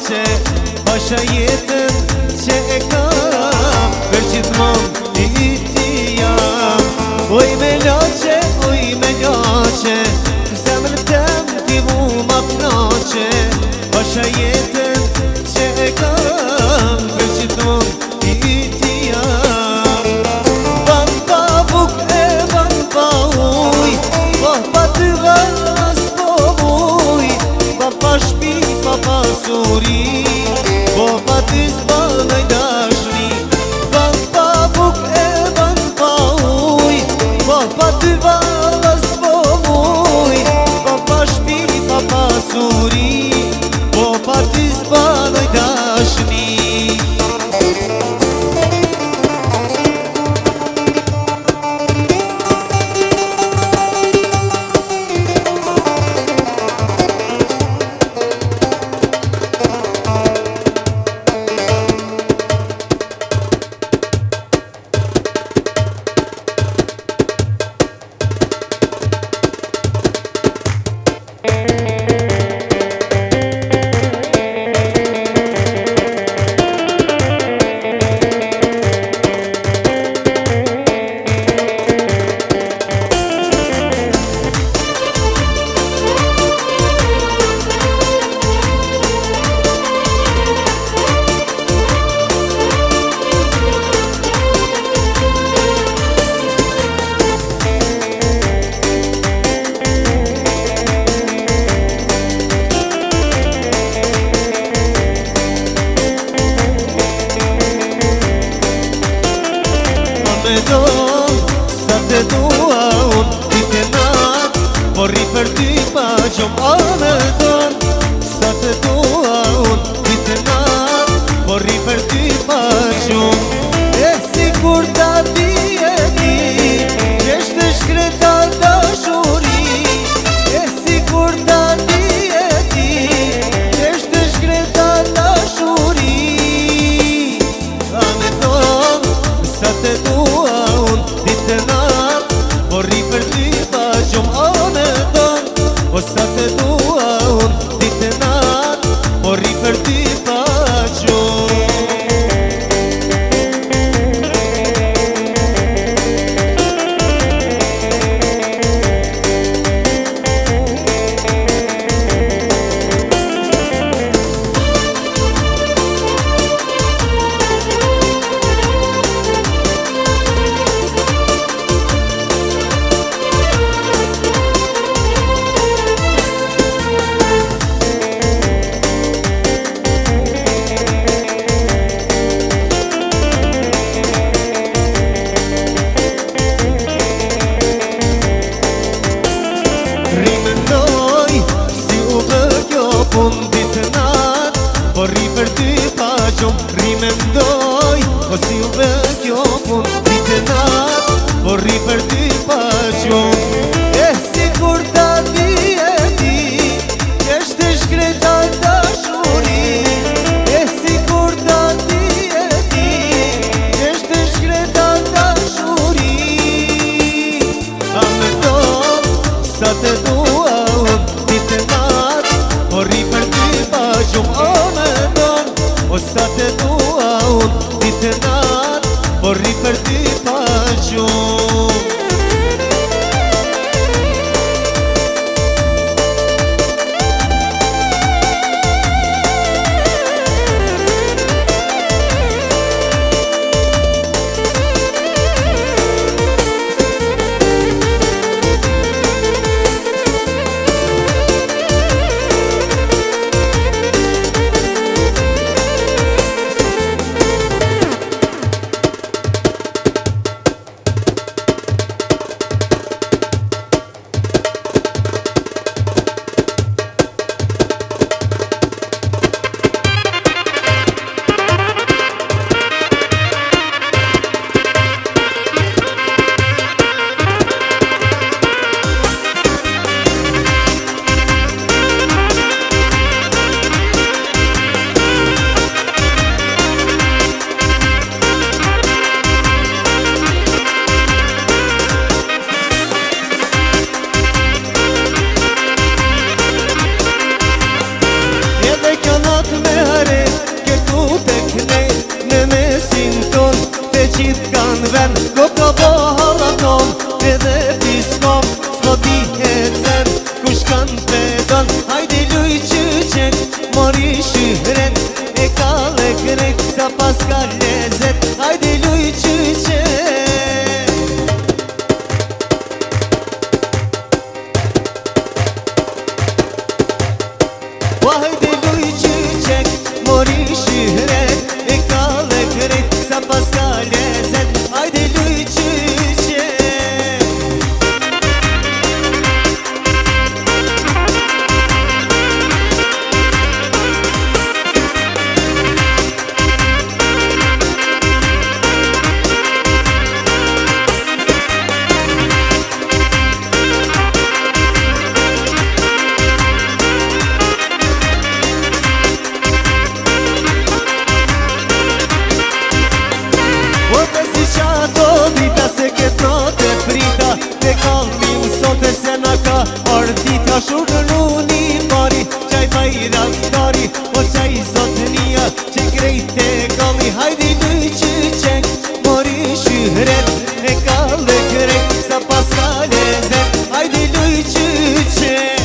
loqe, pasha jetën që e kam, për gjithmon i ti jam. Oj me loqe, zemrën tem ti mu ma knoqe, pasha jetën që e kam, për gjithmon i ti jam. Ban pa buk e ban pa uj, po pa ty vas po muj, pa pa shpi, pa pa suri, po pa ty zbanoj dashni. Ban pa buk e ban pa uj, po pa ty vas po muj, pa pa shpi, pa pa suri, po pa ty zbanoj dashni. Sa te dua unë dite natë, vorri për ty pa qom anë tonë. Sa te dua unë dite natë, vorri për ty pa qom. E si kur ta ti e ti, qeshtë shkreta dashuri. E si kur ta ti e ti, qeshtë shkreta dashuri. Anë tonë, sa te dua dite natë, vorri për ty pa qom anë tonë. O sa te dua unë dite natë, vorri për ty pa qom. Rimendoj si u vë kjo pun ditë natë, vorri për ty pa qom. Rimendoj si u vë kjo pun ditë natë, vorri për ty pa qom. E si kur ta ti e ti, qeshtë shkreta dashuri. E si kur ta ti e ti, qeshtë shkreta dashuri. Anë tonë, sa te dua unë dite natë, vorri për ty pa qom anë tonë. O sa te dua unë dite natë, Sote si qato dita se këtë note frita Ne kalmi u sote se na ka ardita Shurë në uni pari qaj bajraktari O qaj zotënia që krejt e kalli Hajdi në qyqek mori shyhret E kalle krejt sa pas ka lezet Hajdi në qyqek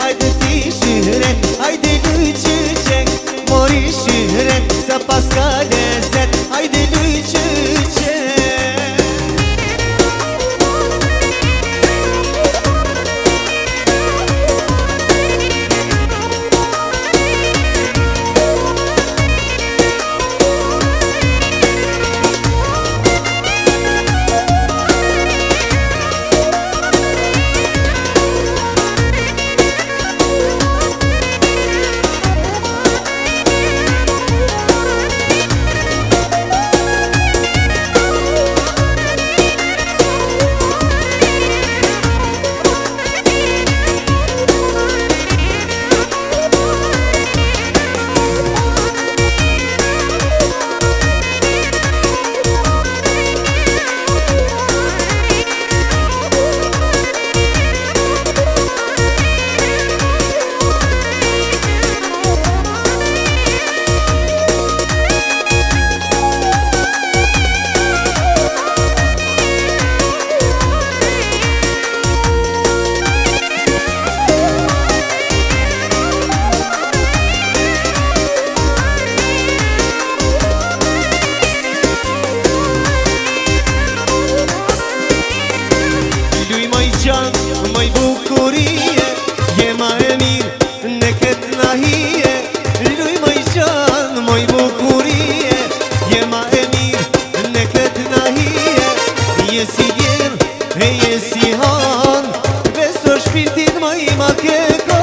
Hajde ti shyhret, hajde luj qyqek Mori shyhret, sa pas ka lezet Hajde luj qyqek Maj bukurie, je ma e mirë në këtë nahije Luj maj gjanë, maj bukurie, je ma e mirë në këtë nahije Je si vjerë, e je si hanë, beso shpirtin maj ma ke kanë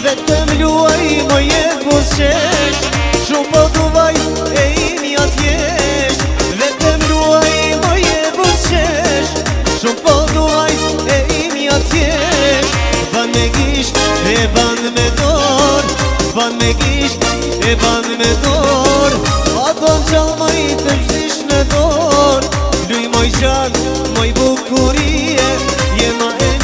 Vetëm luaj më je busqesh Shumë po duvaj e imi atjesh Vetëm luaj më je busqesh Shumë po duvaj e imi atjesh Ban me gisht e ban me dor Ban me gisht e ban me dor A don qal më i të msish në dor Luj moj gjall, moj bukurie Je ma e